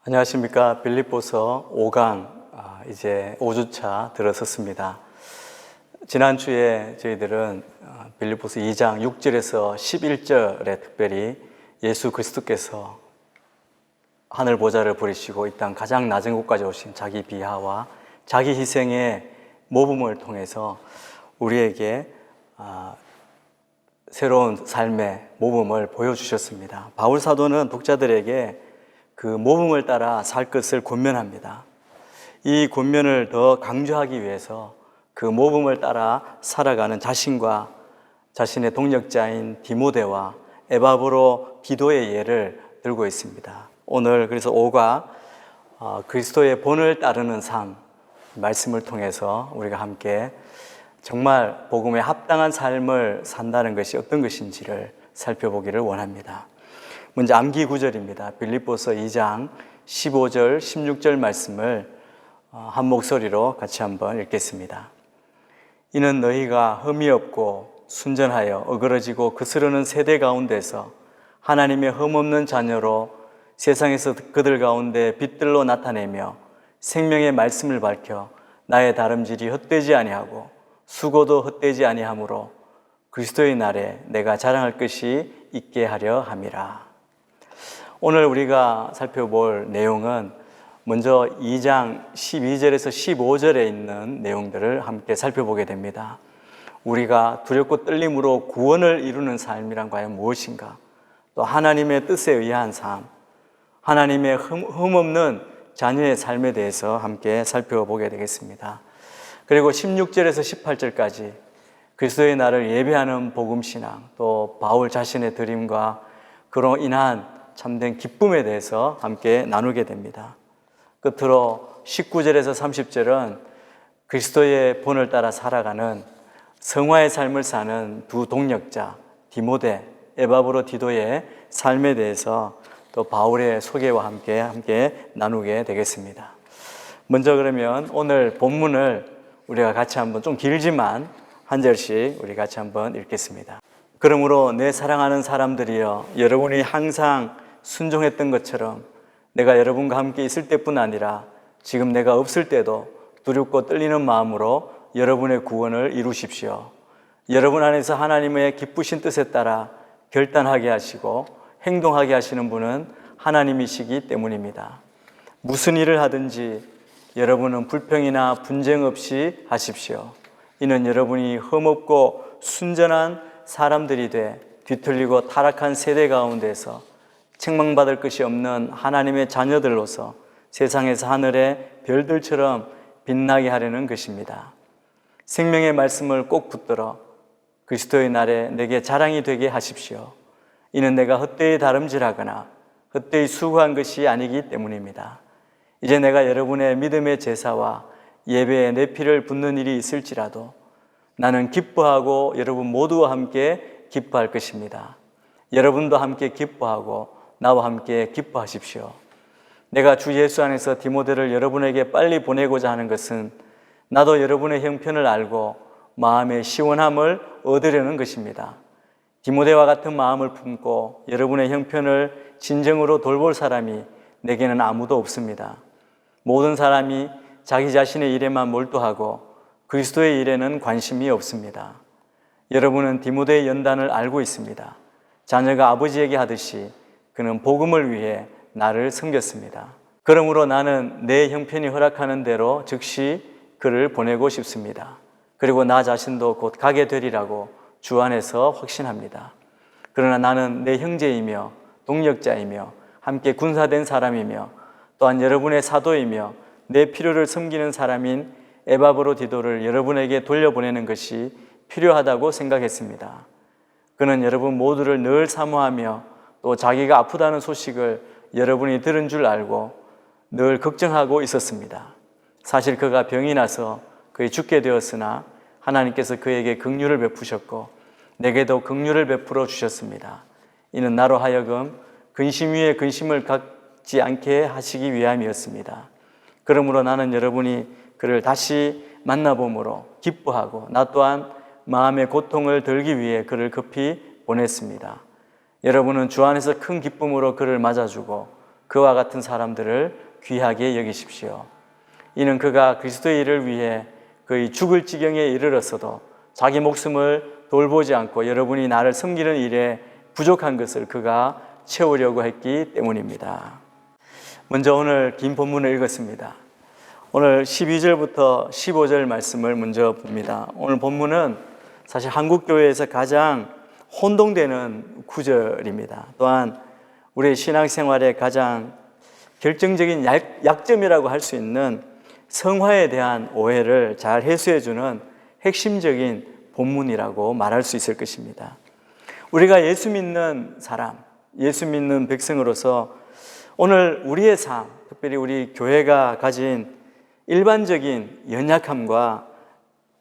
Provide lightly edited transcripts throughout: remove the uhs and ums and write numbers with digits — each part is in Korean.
안녕하십니까. 빌립보서 5강 이제 5주차 들어섰습니다. 지난주에 저희들은 빌립보서 2장 6절에서 11절에 특별히 예수 그리스도께서 하늘 보좌를 버리시고 이 땅 가장 낮은 곳까지 오신 자기 비하와 자기 희생의 모범을 통해서 우리에게 새로운 삶의 모범을 보여주셨습니다. 바울 사도는 독자들에게 그 모범을 따라 살 것을 권면합니다. 이 권면을 더 강조하기 위해서 그 모범을 따라 살아가는 자신과 자신의 동역자인 디모데와 에바브로 디도의 예를 들고 있습니다. 오늘 그래서 5가 그리스도의 본을 따르는 삶 말씀을 통해서 우리가 함께 정말 복음에 합당한 삶을 산다는 것이 어떤 것인지를 살펴보기를 원합니다. 먼저 암기 구절입니다. 빌립보서 2장 15절, 16절 말씀을 한 목소리로 같이 한번 읽겠습니다. 이는 너희가 흠이 없고 순전하여 어그러지고 거스르는 세대 가운데서 하나님의 흠없는 자녀로 세상에서 그들 가운데 빛들로 나타내며 생명의 말씀을 밝혀 나의 다름질이 헛되지 아니하고 수고도 헛되지 아니하므로 그리스도의 날에 내가 자랑할 것이 있게 하려 함이라. 오늘 우리가 살펴볼 내용은 먼저 2장 12절에서 15절에 있는 내용들을 함께 살펴보게 됩니다. 우리가 두렵고 떨림으로 구원을 이루는 삶이란 과연 무엇인가? 또 하나님의 뜻에 의한 삶, 하나님의 흠없는 자녀의 삶에 대해서 함께 살펴보게 되겠습니다. 그리고 16절에서 18절까지 그리스도의 날을 예배하는 복음신앙, 또 바울 자신의 드림과 그로 인한 참된 기쁨에 대해서 함께 나누게 됩니다. 끝으로 19절에서 30절은 그리스도의 본을 따라 살아가는 성화의 삶을 사는 두 동역자 디모데, 에바브로 디도의 삶에 대해서 또 바울의 소개와 함께 나누게 되겠습니다. 먼저 그러면 오늘 본문을 우리가 같이 한번 좀 길지만 한 절씩 우리 같이 한번 읽겠습니다. 그러므로 내 사랑하는 사람들이여, 여러분이 항상 순종했던 것처럼 내가 여러분과 함께 있을 때뿐 아니라 지금 내가 없을 때도 두렵고 떨리는 마음으로 여러분의 구원을 이루십시오. 여러분 안에서 하나님의 기쁘신 뜻에 따라 결단하게 하시고 행동하게 하시는 분은 하나님이시기 때문입니다. 무슨 일을 하든지 여러분은 불평이나 분쟁 없이 하십시오. 이는 여러분이 흠없고 순전한 사람들이 돼 뒤틀리고 타락한 세대 가운데서 책망받을 것이 없는 하나님의 자녀들로서 세상에서 하늘의 별들처럼 빛나게 하려는 것입니다. 생명의 말씀을 꼭 붙들어 그리스도의 날에 내게 자랑이 되게 하십시오. 이는 내가 헛되이 다름질하거나 헛되이 수고한 것이 아니기 때문입니다. 이제 내가 여러분의 믿음의 제사와 예배에 내 피를 붓는 일이 있을지라도 나는 기뻐하고 여러분 모두와 함께 기뻐할 것입니다. 여러분도 함께 기뻐하고 나와 함께 기뻐하십시오. 내가 주 예수 안에서 디모데를 여러분에게 빨리 보내고자 하는 것은 나도 여러분의 형편을 알고 마음의 시원함을 얻으려는 것입니다. 디모데와 같은 마음을 품고 여러분의 형편을 진정으로 돌볼 사람이 내게는 아무도 없습니다. 모든 사람이 자기 자신의 일에만 몰두하고 그리스도의 일에는 관심이 없습니다. 여러분은 디모데의 연단을 알고 있습니다. 자녀가 아버지에게 하듯이 그는 복음을 위해 나를 섬겼습니다. 그러므로 나는 내 형편이 허락하는 대로 즉시 그를 보내고 싶습니다. 그리고 나 자신도 곧 가게 되리라고 주 안에서 확신합니다. 그러나 나는 내 형제이며 동역자이며 함께 군사된 사람이며 또한 여러분의 사도이며 내 필요를 섬기는 사람인 에바브로 디도를 여러분에게 돌려보내는 것이 필요하다고 생각했습니다. 그는 여러분 모두를 늘 사모하며 또 자기가 아프다는 소식을 여러분이 들은 줄 알고 늘 걱정하고 있었습니다. 사실 그가 병이 나서 그의 죽게 되었으나 하나님께서 그에게 긍휼을 베푸셨고 내게도 긍휼을 베풀어 주셨습니다. 이는 나로 하여금 근심 위에 근심을 갖지 않게 하시기 위함이었습니다. 그러므로 나는 여러분이 그를 다시 만나봄으로 기뻐하고 나 또한 마음의 고통을 덜기 위해 그를 급히 보냈습니다. 여러분은 주 안에서 큰 기쁨으로 그를 맞아주고 그와 같은 사람들을 귀하게 여기십시오. 이는 그가 그리스도의 일을 위해 거의 죽을 지경에 이르렀어도 자기 목숨을 돌보지 않고 여러분이 나를 섬기는 일에 부족한 것을 그가 채우려고 했기 때문입니다. 먼저 오늘 긴 본문을 읽었습니다. 오늘 12절부터 15절 말씀을 먼저 봅니다. 오늘 본문은 사실 한국교회에서 가장 혼동되는 구절입니다. 또한 우리의 신앙생활에 가장 결정적인 약점이라고 할 수 있는 성화에 대한 오해를 잘 해소해주는 핵심적인 본문이라고 말할 수 있을 것입니다. 우리가 예수 믿는 사람, 예수 믿는 백성으로서 오늘 우리의 삶, 특별히 우리 교회가 가진 일반적인 연약함과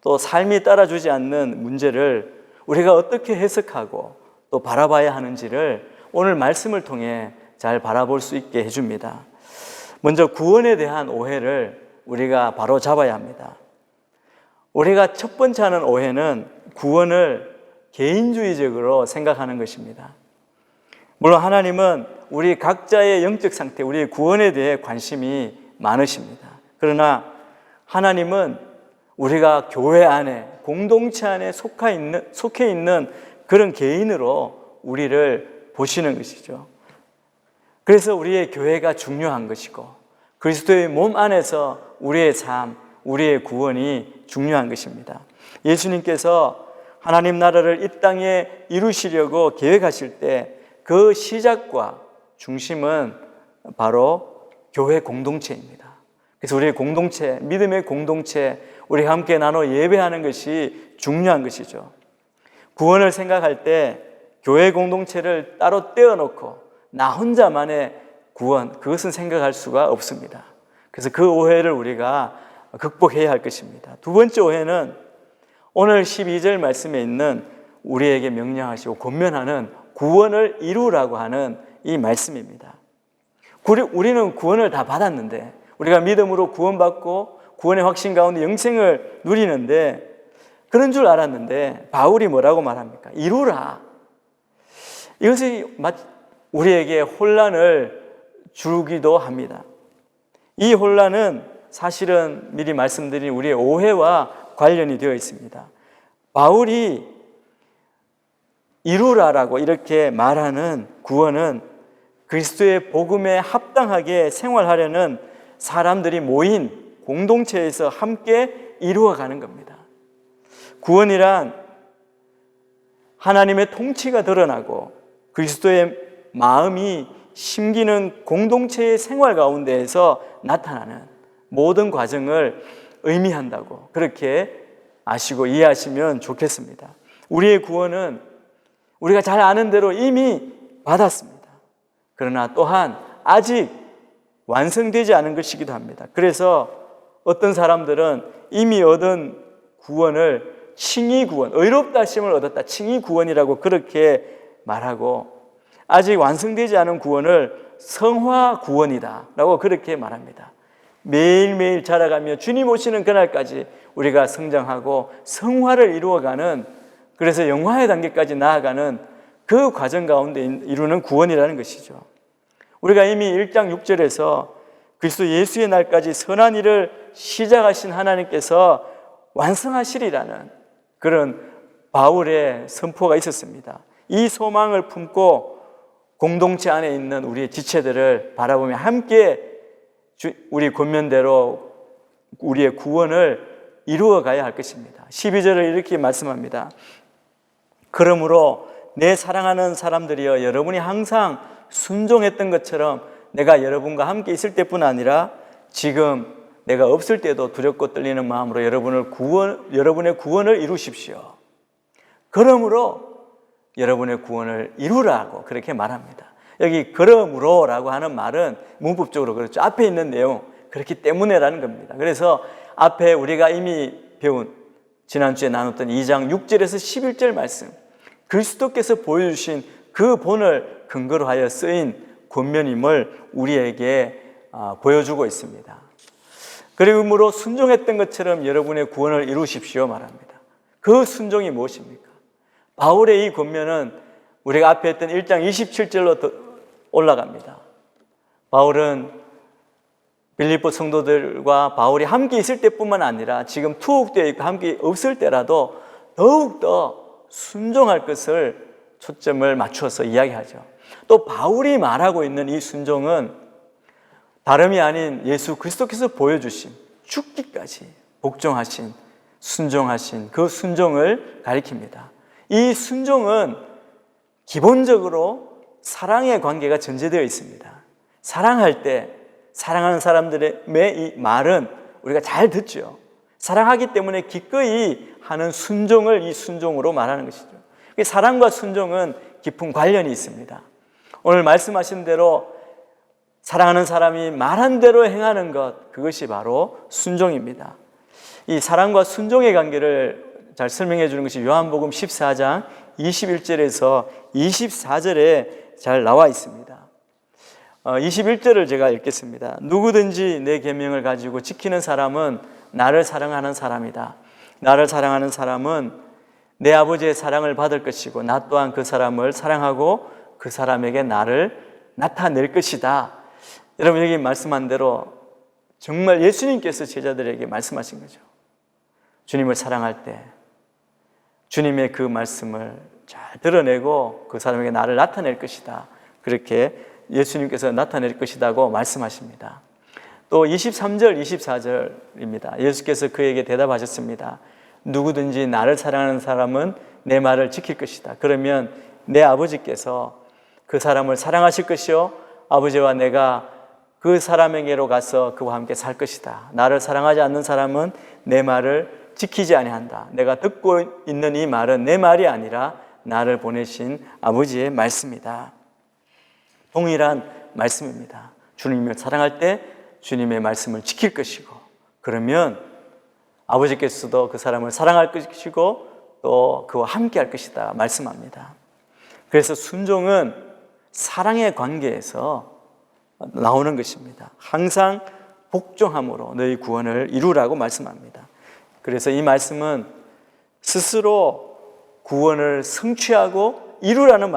또 삶이 따라주지 않는 문제를 우리가 어떻게 해석하고 또 바라봐야 하는지를 오늘 말씀을 통해 잘 바라볼 수 있게 해줍니다. 먼저 구원에 대한 오해를 우리가 바로 잡아야 합니다. 우리가 첫 번째 하는 오해는 구원을 개인주의적으로 생각하는 것입니다. 물론 하나님은 우리 각자의 영적 상태, 우리의 구원에 대해 관심이 많으십니다. 그러나 하나님은 우리가 교회 안에, 공동체 안에 속해 있는 그런 개인으로 우리를 보시는 것이죠. 그래서 우리의 교회가 중요한 것이고 그리스도의 몸 안에서 우리의 삶, 우리의 구원이 중요한 것입니다. 예수님께서 하나님 나라를 이 땅에 이루시려고 계획하실 때 그 시작과 중심은 바로 교회 공동체입니다. 그래서 우리의 공동체, 믿음의 공동체, 우리가 함께 나눠 예배하는 것이 중요한 것이죠. 구원을 생각할 때 교회 공동체를 따로 떼어놓고 나 혼자만의 구원, 그것은 생각할 수가 없습니다. 그래서 그 오해를 우리가 극복해야 할 것입니다. 두 번째 오해는 오늘 12절 말씀에 있는 우리에게 명령하시고 권면하는 구원을 이루라고 하는 이 말씀입니다. 우리는 구원을 다 받았는데 우리가 믿음으로 구원받고 구원의 확신 가운데 영생을 누리는데 그런 줄 알았는데 바울이 뭐라고 말합니까? 이루라. 이것이 우리에게 혼란을 주기도 합니다. 이 혼란은 사실은 미리 말씀드린 우리의 오해와 관련이 되어 있습니다. 바울이 이루라라고 이렇게 말하는 구원은 그리스도의 복음에 합당하게 생활하려는 사람들이 모인 공동체에서 함께 이루어가는 겁니다. 구원이란 하나님의 통치가 드러나고 그리스도의 마음이 심기는 공동체의 생활 가운데에서 나타나는 모든 과정을 의미한다고 그렇게 아시고 이해하시면 좋겠습니다. 우리의 구원은 우리가 잘 아는 대로 이미 받았습니다. 그러나 또한 아직 완성되지 않은 것이기도 합니다. 그래서 어떤 사람들은 이미 얻은 구원을 칭의 구원, 의롭다 하심을 얻었다, 칭의 구원이라고 그렇게 말하고 아직 완성되지 않은 구원을 성화 구원이다 라고 그렇게 말합니다. 매일매일 자라가며 주님 오시는 그날까지 우리가 성장하고 성화를 이루어가는, 그래서 영화의 단계까지 나아가는 그 과정 가운데 이루는 구원이라는 것이죠. 우리가 이미 1장 6절에서 그리스도 예수의 날까지 선한 일을 시작하신 하나님께서 완성하시리라는 그런 바울의 선포가 있었습니다. 이 소망을 품고 공동체 안에 있는 우리의 지체들을 바라보며 함께 우리 권면대로 우리의 구원을 이루어 가야 할 것입니다. 12절을 이렇게 말씀합니다. 그러므로 내 사랑하는 사람들이여, 여러분이 항상 순종했던 것처럼 내가 여러분과 함께 있을 때뿐 아니라 지금 내가 없을 때도 두렵고 떨리는 마음으로 여러분의 구원을 이루십시오. 그러므로 여러분의 구원을 이루라고 그렇게 말합니다. 여기 그러므로라고 하는 말은 문법적으로 그렇죠. 앞에 있는 내용, 그렇기 때문에라는 겁니다. 그래서 앞에 우리가 이미 배운 지난주에 나눴던 2장 6절에서 11절 말씀, 그리스도께서 보여주신 그 본을 근거로 하여 쓰인 권면임을 우리에게 보여주고 있습니다. 그러므로 순종했던 것처럼 여러분의 구원을 이루십시오 말합니다. 그 순종이 무엇입니까? 바울의 이 권면은 우리가 앞에 했던 1장 27절로 올라갑니다. 바울은 빌립보 성도들과 바울이 함께 있을 때뿐만 아니라 지금 투옥되어 있고 함께 없을 때라도 더욱더 순종할 것을 초점을 맞추어서 이야기하죠. 또 바울이 말하고 있는 이 순종은 다름이 아닌 예수 그리스도께서 보여주신 죽기까지 복종하신 순종하신 그 순종을 가리킵니다. 이 순종은 기본적으로 사랑의 관계가 전제되어 있습니다. 사랑할 때 사랑하는 사람들의 이 말은 우리가 잘 듣죠. 사랑하기 때문에 기꺼이 하는 순종을 이 순종으로 말하는 것이죠. 사랑과 순종은 깊은 관련이 있습니다. 오늘 말씀하신 대로 사랑하는 사람이 말한 대로 행하는 것, 그것이 바로 순종입니다. 이 사랑과 순종의 관계를 잘 설명해 주는 것이 요한복음 14장 21절에서 24절에 잘 나와 있습니다. 21절을 제가 읽겠습니다. 누구든지 내 계명을 가지고 지키는 사람은 나를 사랑하는 사람이다. 나를 사랑하는 사람은 내 아버지의 사랑을 받을 것이고 나 또한 그 사람을 사랑하고 그 사람에게 나를 나타낼 것이다. 여러분, 여기 말씀한 대로 정말 예수님께서 제자들에게 말씀하신 거죠. 주님을 사랑할 때 주님의 그 말씀을 잘 드러내고 그 사람에게 나를 나타낼 것이다. 그렇게 예수님께서 나타낼 것이라고 말씀하십니다. 또 23절, 24절입니다. 예수께서 그에게 대답하셨습니다. 누구든지 나를 사랑하는 사람은 내 말을 지킬 것이다. 그러면 내 아버지께서 그 사람을 사랑하실 것이요 아버지와 내가 그 사람에게로 가서 그와 함께 살 것이다. 나를 사랑하지 않는 사람은 내 말을 지키지 아니한다. 내가 듣고 있는 이 말은 내 말이 아니라 나를 보내신 아버지의 말씀이다. 동일한 말씀입니다. 주님을 사랑할 때 주님의 말씀을 지킬 것이고, 그러면 아버지께서도 그 사람을 사랑할 것이고 또 그와 함께 할 것이다 말씀합니다. 그래서 순종은 사랑의 관계에서 나오는 것입니다. 항상 복종함으로 너희 구원을 이루라고 말씀합니다. 그래서 이 말씀은 스스로 구원을 성취하고 이루라는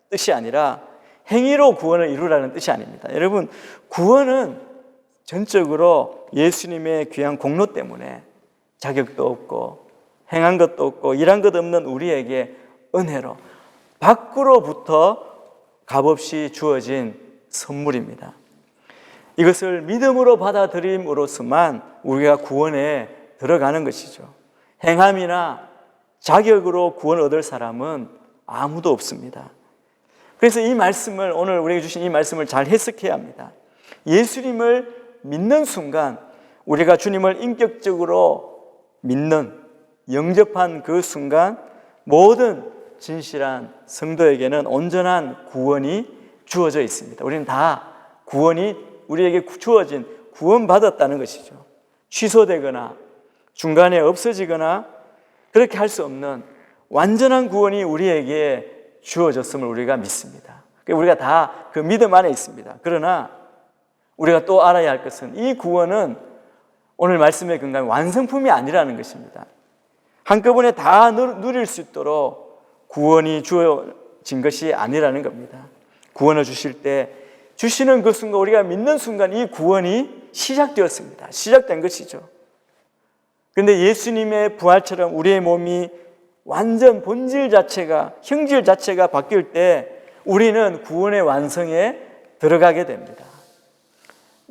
뜻이 아니라 행위로 구원을 이루라는 뜻이 아닙니다. 여러분, 구원은 전적으로 예수님의 귀한 공로 때문에 자격도 없고 행한 것도 없고 일한 것 없는 우리에게 은혜로 밖으로부터 값없이 주어진 선물입니다. 이것을 믿음으로 받아들임으로써만 우리가 구원에 들어가는 것이죠. 행함이나 자격으로 구원을 얻을 사람은 아무도 없습니다. 그래서 이 말씀을, 오늘 우리에게 주신 이 말씀을 잘 해석해야 합니다. 예수님을 믿는 순간, 우리가 주님을 인격적으로 믿는, 영접한 그 순간 모든 진실한 성도에게는 온전한 구원이 주어져 있습니다. 우리는 다 구원이 우리에게 주어진, 구원받았다는 것이죠. 취소되거나 중간에 없어지거나 그렇게 할 수 없는 완전한 구원이 우리에게 주어졌음을 우리가 믿습니다. 우리가 다 그 믿음 안에 있습니다. 그러나 우리가 또 알아야 할 것은 이 구원은 오늘 말씀의 근간 완성품이 아니라는 것입니다. 한꺼번에 다 누릴 수 있도록 구원이 주어진 것이 아니라는 겁니다. 구원을 주실 때 주시는 그 순간, 우리가 믿는 순간 이 구원이 시작되었습니다. 시작된 것이죠. 그런데 예수님의 부활처럼 우리의 몸이 완전 본질 자체가, 형질 자체가 바뀔 때 우리는 구원의 완성에 들어가게 됩니다.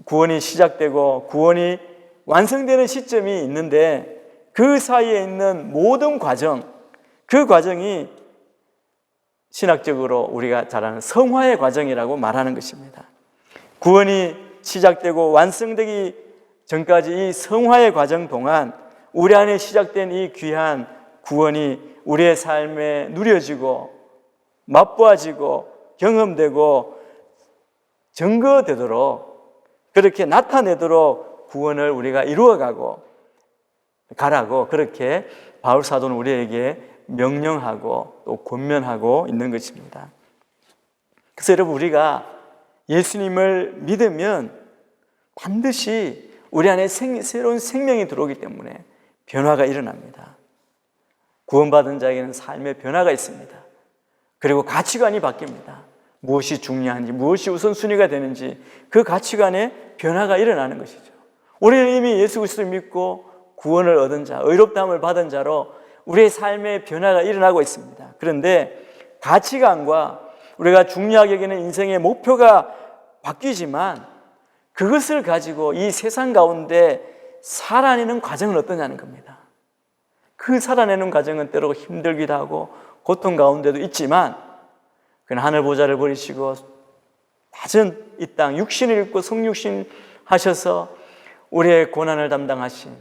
구원이 시작되고 구원이 완성되는 시점이 있는데 그 사이에 있는 모든 과정, 그 과정이 신학적으로 우리가 잘 아는 성화의 과정이라고 말하는 것입니다. 구원이 시작되고 완성되기 전까지 이 성화의 과정 동안 우리 안에 시작된 이 귀한 구원이 우리의 삶에 누려지고 맛보아지고 경험되고 증거되도록, 그렇게 나타내도록 구원을 우리가 이루어가고 가라고 그렇게 바울 사도는 우리에게 명령하고 또 권면하고 있는 것입니다. 그래서 여러분, 우리가 예수님을 믿으면 반드시 우리 안에 새로운 생명이 들어오기 때문에 변화가 일어납니다. 구원받은 자에게는 삶의 변화가 있습니다. 그리고 가치관이 바뀝니다. 무엇이 중요한지, 무엇이 우선순위가 되는지 그 가치관의 변화가 일어나는 것이죠. 우리는 이미 예수 그리스도를 믿고 구원을 얻은 자, 의롭다함을 받은 자로 우리의 삶의 변화가 일어나고 있습니다. 그런데 가치관과 우리가 중요하게 여기는 인생의 목표가 바뀌지만 그것을 가지고 이 세상 가운데 살아내는 과정은 어떠냐는 겁니다. 그 살아내는 과정은 때로 힘들기도 하고 고통 가운데도 있지만 그는 하늘 보좌를 버리시고 낮은 이 땅 육신을 입고 성육신 하셔서 우리의 고난을 담당하신,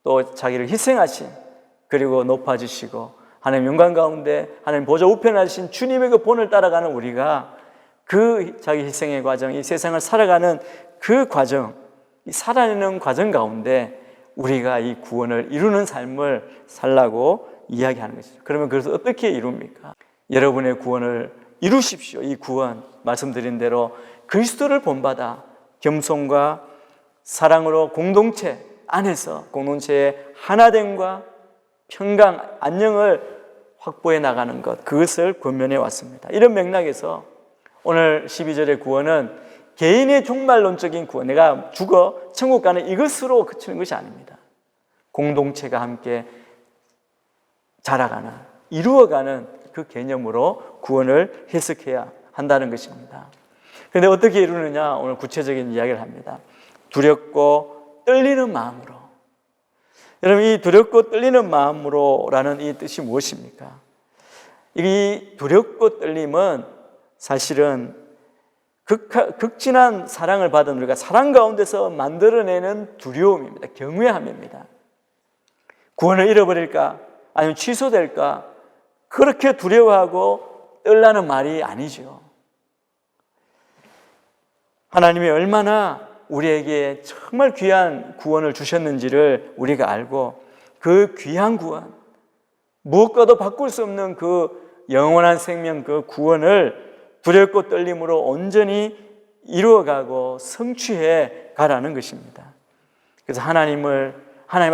또 자기를 희생하신, 그리고 높아지시고 하나님 영광 가운데 하나님 보좌 우편에 하신 주님의 그 본을 따라가는 우리가 그 자기 희생의 과정, 이 세상을 살아가는 그 과정, 이 살아내는 과정 가운데 우리가 이 구원을 이루는 삶을 살라고 이야기하는 것이죠. 그러면 그래서 어떻게 이룹니까? 여러분의 구원을 이루십시오. 이 구원, 말씀드린 대로 그리스도를 본받아 겸손과 사랑으로 공동체 안에서 공동체의 하나됨과 평강, 안녕을 확보해 나가는 것, 그것을 권면해 왔습니다. 이런 맥락에서 오늘 12절의 구원은 개인의 종말론적인 구원, 내가 죽어 천국 가는 이것으로 그치는 것이 아닙니다. 공동체가 함께 자라가는, 이루어가는 그 개념으로 구원을 해석해야 한다는 것입니다. 그런데 어떻게 이루느냐? 오늘 구체적인 이야기를 합니다. 두렵고 떨리는 마음으로. 여러분, 이 두렵고 떨리는 마음으로라는 이 뜻이 무엇입니까? 이 두렵고 떨림은 사실은 극진한 사랑을 받은 우리가 사랑 가운데서 만들어내는 두려움입니다. 경외함입니다. 구원을 잃어버릴까? 아니면 취소될까? 그렇게 두려워하고 떨라는 말이 아니죠. 하나님이 얼마나 우리에게 정말 귀한 구원을 주셨는지를 우리가 알고 그 귀한 구원, 무엇과도 바꿀 수 없는 그 영원한 생명, 그 구원을 두렵고 떨림으로 온전히 이루어가고 성취해 가라는 것입니다. 그래서 하나님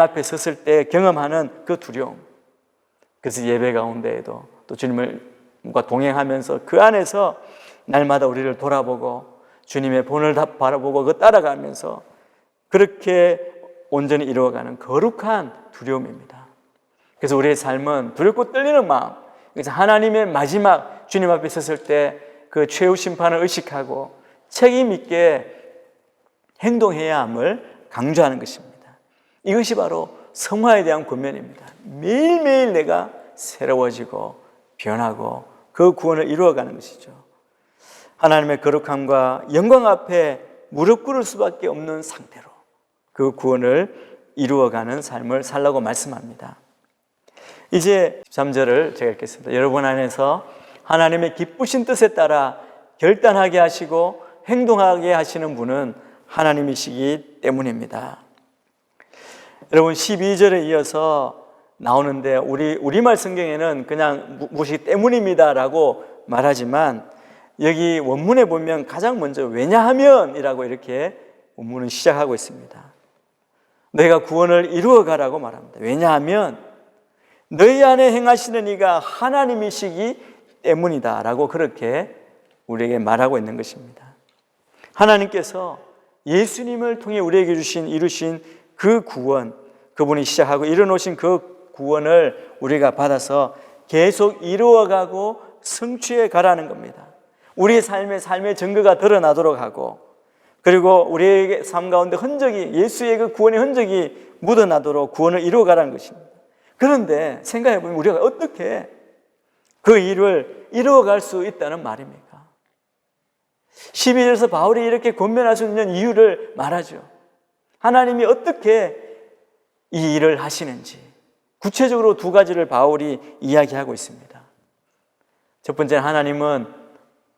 앞에 섰을 때 경험하는 그 두려움, 그래서 예배 가운데에도 또 주님과 동행하면서 그 안에서 날마다 우리를 돌아보고 주님의 본을 바라보고 그 따라가면서 그렇게 온전히 이루어가는 거룩한 두려움입니다. 그래서 우리의 삶은 두렵고 떨리는 마음, 그래서 하나님의 마지막 주님 앞에 섰을 때 그 최후 심판을 의식하고 책임 있게 행동해야 함을 강조하는 것입니다. 이것이 바로 성화에 대한 권면입니다. 매일매일 내가 새로워지고 변하고 그 구원을 이루어가는 것이죠. 하나님의 거룩함과 영광 앞에 무릎 꿇을 수밖에 없는 상태로 그 구원을 이루어가는 삶을 살라고 말씀합니다. 이제 13절을 제가 읽겠습니다. 여러분 안에서 하나님의 기쁘신 뜻에 따라 결단하게 하시고 행동하게 하시는 분은 하나님이시기 때문입니다. 여러분 12절에 이어서 나오는데 우리말 성경에는 그냥 무엇이 때문입니다라고 말하지만 여기 원문에 보면 가장 먼저 왜냐하면이라고 이렇게 원문은 시작하고 있습니다. 너희가 구원을 이루어가라고 말합니다. 왜냐하면 너희 안에 행하시는 이가 하나님이시기 때문이다 라고 그렇게 우리에게 말하고 있는 것입니다. 하나님께서 예수님을 통해 우리에게 이루신 그 구원, 그분이 시작하고 이뤄놓으신 그 구원을 우리가 받아서 계속 이루어가고 성취해 가라는 겁니다. 우리의 삶의 증거가 드러나도록 하고, 그리고 우리의 삶 가운데 예수의 그 구원의 흔적이 묻어나도록 구원을 이루어가라는 것입니다. 그런데 생각해보면 우리가 어떻게 그 일을 이루어갈 수 있다는 말입니까? 12절에서 바울이 이렇게 권면할 수 있는 이유를 말하죠. 하나님이 어떻게 이 일을 하시는지 구체적으로 두 가지를 바울이 이야기하고 있습니다. 첫 번째는 하나님은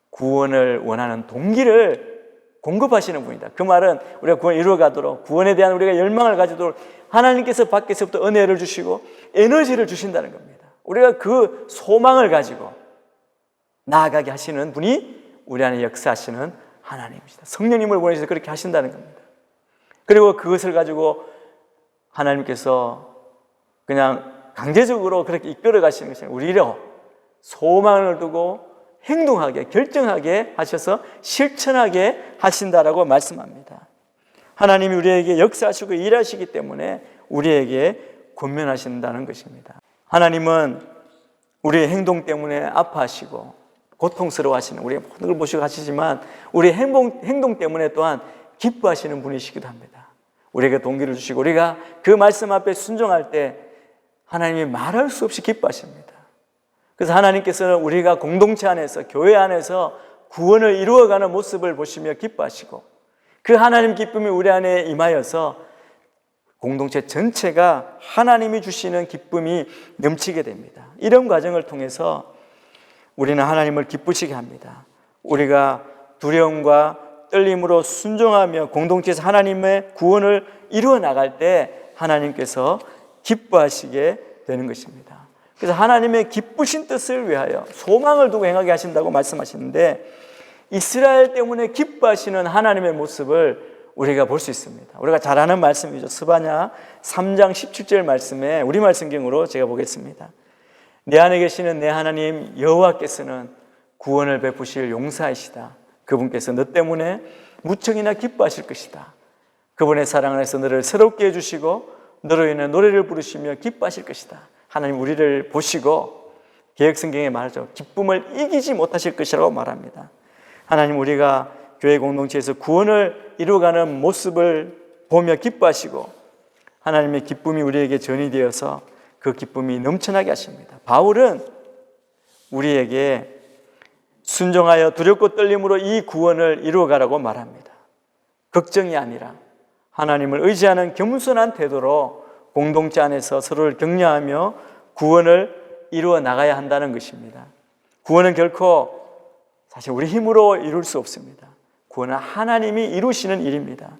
구원을 원하는 동기를 공급하시는 분이다. 그 말은 우리가 구원을 이루어가도록, 구원에 대한 우리가 열망을 가지도록 하나님께서 밖에서부터 은혜를 주시고 에너지를 주신다는 겁니다. 우리가 그 소망을 가지고 나아가게 하시는 분이 우리 안에 역사하시는 하나님이시다. 성령님을 보내셔서 그렇게 하신다는 겁니다. 그리고 그것을 가지고 하나님께서 그냥 강제적으로 그렇게 이끌어 가시는 것이 아니라 우리로 소망을 두고 행동하게, 결정하게 하셔서 실천하게 하신다라고 말씀합니다. 하나님이 우리에게 역사하시고 일하시기 때문에 우리에게 권면하신다는 것입니다. 하나님은 우리의 행동 때문에 아파하시고 고통스러워하시는, 우리가 모든 걸 보시고 하시지만 우리의 행동 때문에 또한 기뻐하시는 분이시기도 합니다. 우리에게 동기를 주시고 우리가 그 말씀 앞에 순종할 때 하나님이 말할 수 없이 기뻐하십니다. 그래서 하나님께서는 우리가 공동체 안에서, 교회 안에서 구원을 이루어가는 모습을 보시며 기뻐하시고 그 하나님 기쁨이 우리 안에 임하여서 공동체 전체가 하나님이 주시는 기쁨이 넘치게 됩니다. 이런 과정을 통해서 우리는 하나님을 기쁘시게 합니다. 우리가 두려움과 떨림으로 순종하며 공동체에서 하나님의 구원을 이루어 나갈 때 하나님께서 기뻐하시게 되는 것입니다. 그래서 하나님의 기쁘신 뜻을 위하여 소망을 두고 행하게 하신다고 말씀하시는데, 이스라엘 때문에 기뻐하시는 하나님의 모습을 우리가 볼 수 있습니다. 우리가 잘 아는 말씀이죠. 스바냐 3장 17절 말씀에 우리말 성경으로 제가 보겠습니다. 내 안에 계시는 내 하나님 여호와께서는 구원을 베푸실 용사이시다. 그분께서 너 때문에 무척이나 기뻐하실 것이다. 그분의 사랑 안에서 너를 새롭게 해주시고 너로 인해 노래를 부르시며 기뻐하실 것이다. 하나님 우리를 보시고 개역성경에 말하죠. 기쁨을 이기지 못하실 것이라고 말합니다. 하나님 우리가 교회 공동체에서 구원을 이루어가는 모습을 보며 기뻐하시고 하나님의 기쁨이 우리에게 전이 되어서 그 기쁨이 넘쳐나게 하십니다. 바울은 우리에게 순종하여 두렵고 떨림으로 이 구원을 이루어가라고 말합니다. 걱정이 아니라 하나님을 의지하는 겸손한 태도로 공동체 안에서 서로를 격려하며 구원을 이루어 나가야 한다는 것입니다. 구원은 결코 사실 우리 힘으로 이룰 수 없습니다. 구원은 하나님이 이루시는 일입니다.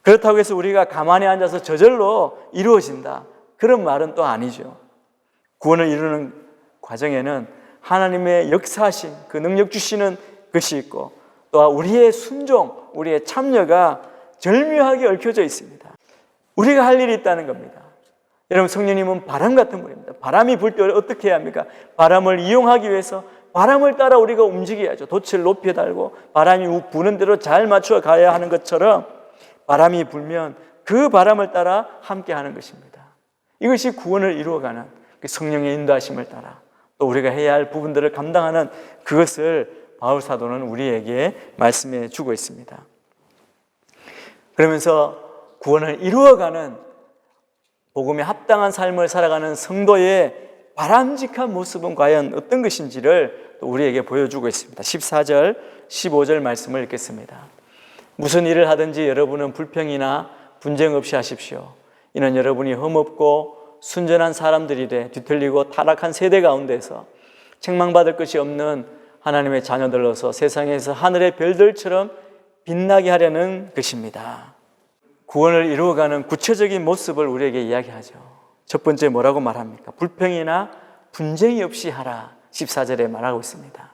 그렇다고 해서 우리가 가만히 앉아서 저절로 이루어진다, 그런 말은 또 아니죠. 구원을 이루는 과정에는 하나님의 역사하심, 그 능력 주시는 것이 있고 또 우리의 순종, 우리의 참여가 절묘하게 얽혀져 있습니다. 우리가 할 일이 있다는 겁니다. 여러분, 성령님은 바람 같은 분입니다. 바람이 불 때 어떻게 해야 합니까? 바람을 이용하기 위해서 바람을 따라 우리가 움직여야죠. 돛을 높이 달고 바람이 부는 대로 잘 맞춰 가야 하는 것처럼 바람이 불면 그 바람을 따라 함께 하는 것입니다. 이것이 구원을 이루어가는 성령의 인도하심을 따라 또 우리가 해야 할 부분들을 감당하는 그것을 바울 사도는 우리에게 말씀해 주고 있습니다. 그러면서 구원을 이루어가는 복음에 합당한 삶을 살아가는 성도의 바람직한 모습은 과연 어떤 것인지를 또 우리에게 보여주고 있습니다. 14절, 15절 말씀을 읽겠습니다. 무슨 일을 하든지 여러분은 불평이나 분쟁 없이 하십시오. 이는 여러분이 흠없고 순전한 사람들이 돼 뒤틀리고 타락한 세대 가운데서 책망받을 것이 없는 하나님의 자녀들로서 세상에서 하늘의 별들처럼 빛나게 하려는 것입니다. 구원을 이루어가는 구체적인 모습을 우리에게 이야기하죠. 첫 번째 뭐라고 말합니까? 불평이나 분쟁이 없이 하라. 14절에 말하고 있습니다.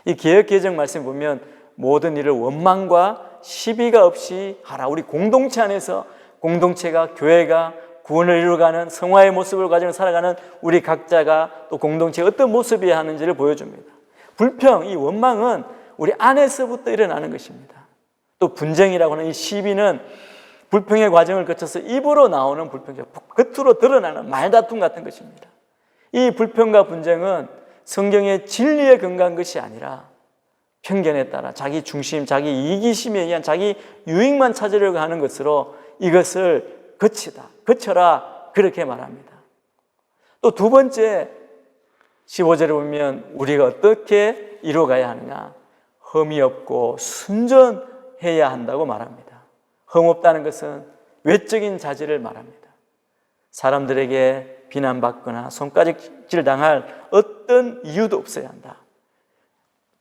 이 개역개정 말씀 보면 모든 일을 원망과 시비가 없이 하라. 우리 공동체 안에서 공동체가, 교회가 구원을 이루어가는 성화의 모습을 가지고 살아가는 우리 각자가 또 공동체에 어떤 모습이어야 하는지를 보여줍니다. 불평, 이 원망은 우리 안에서부터 일어나는 것입니다. 또 분쟁이라고 하는 이 시비는 불평의 과정을 거쳐서 입으로 나오는 불평이죠. 겉으로 드러나는 말다툼 같은 것입니다. 이 불평과 분쟁은 성경의 진리에 근거한 것이 아니라 편견에 따라 자기 중심, 자기 이기심에 의한 자기 유익만 찾으려고 하는 것으로 이것을 거쳐라, 그렇게 말합니다. 또 두 번째 15절에 보면 우리가 어떻게 이루어가야 하느냐, 흠이 없고 순전해야 한다고 말합니다. 흠 없다는 것은 외적인 자질을 말합니다. 사람들에게 비난받거나 손가락질 당할 어떤 이유도 없어야 한다.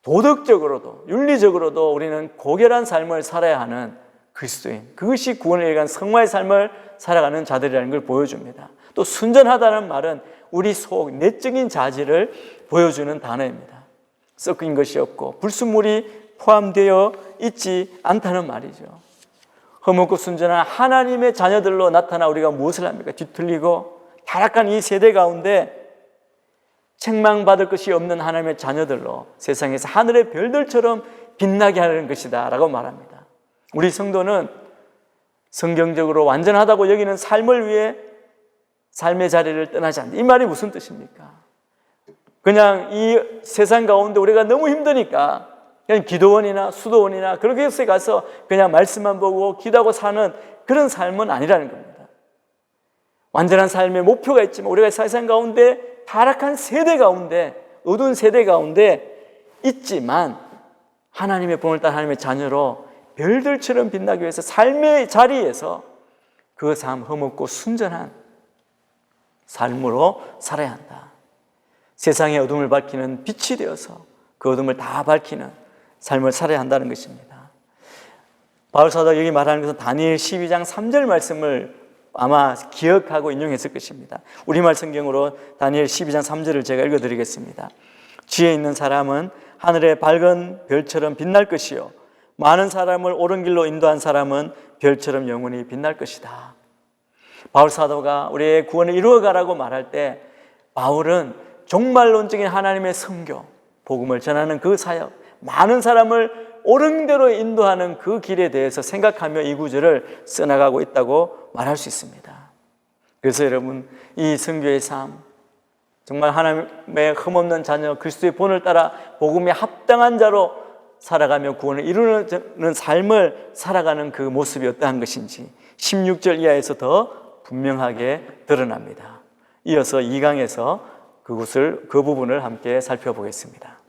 도덕적으로도 윤리적으로도 우리는 고결한 삶을 살아야 하는 그리스도인, 그것이 구원을 위한 성화의 삶을 살아가는 자들이라는 걸 보여줍니다. 또 순전하다는 말은 우리 속 내적인 자질을 보여주는 단어입니다. 섞인 것이 없고 불순물이 포함되어 있지 않다는 말이죠. 흠없고 순전한 하나님의 자녀들로 나타나 우리가 무엇을 합니까? 뒤틀리고 타락한 이 세대 가운데 책망받을 것이 없는 하나님의 자녀들로 세상에서 하늘의 별들처럼 빛나게 하는 것이다 라고 말합니다. 우리 성도는 성경적으로 완전하다고 여기는 삶을 위해 삶의 자리를 떠나지 않는다. 이 말이 무슨 뜻입니까? 그냥 이 세상 가운데 우리가 너무 힘드니까 그냥 기도원이나 수도원이나 그렇게 해서 가서 그냥 말씀만 보고 기도하고 사는 그런 삶은 아니라는 겁니다. 완전한 삶의 목표가 있지만 우리가 세상 가운데 타락한 세대 가운데, 어두운 세대 가운데 있지만 하나님의 본을 따른 하나님의 자녀로 별들처럼 빛나기 위해서 삶의 자리에서 그 삶 흠없고 순전한 삶으로 살아야 한다. 세상의 어둠을 밝히는 빛이 되어서 그 어둠을 다 밝히는 삶을 살아야 한다는 것입니다. 바울 사도가 여기 말하는 것은 다니엘 12장 3절 말씀을 아마 기억하고 인용했을 것입니다. 우리말 성경으로 다니엘 12장 3절을 제가 읽어드리겠습니다. 지혜 있는 사람은 하늘의 밝은 별처럼 빛날 것이요 많은 사람을 옳은 길로 인도한 사람은 별처럼 영원히 빛날 것이다. 바울 사도가 우리의 구원을 이루어가라고 말할 때 바울은 종말론적인 하나님의 선교, 복음을 전하는 그 사역, 많은 사람을 옳은 대로 인도하는 그 길에 대해서 생각하며 이 구절을 써나가고 있다고 말할 수 있습니다. 그래서 여러분, 이 선교의 삶, 정말 하나님의 흠없는 자녀, 그리스도의 본을 따라 복음에 합당한 자로 살아가며 구원을 이루는 삶을 살아가는 그 모습이 어떠한 것인지 16절 이하에서 더 분명하게 드러납니다. 이어서 2강에서 그 부분을 함께 살펴보겠습니다.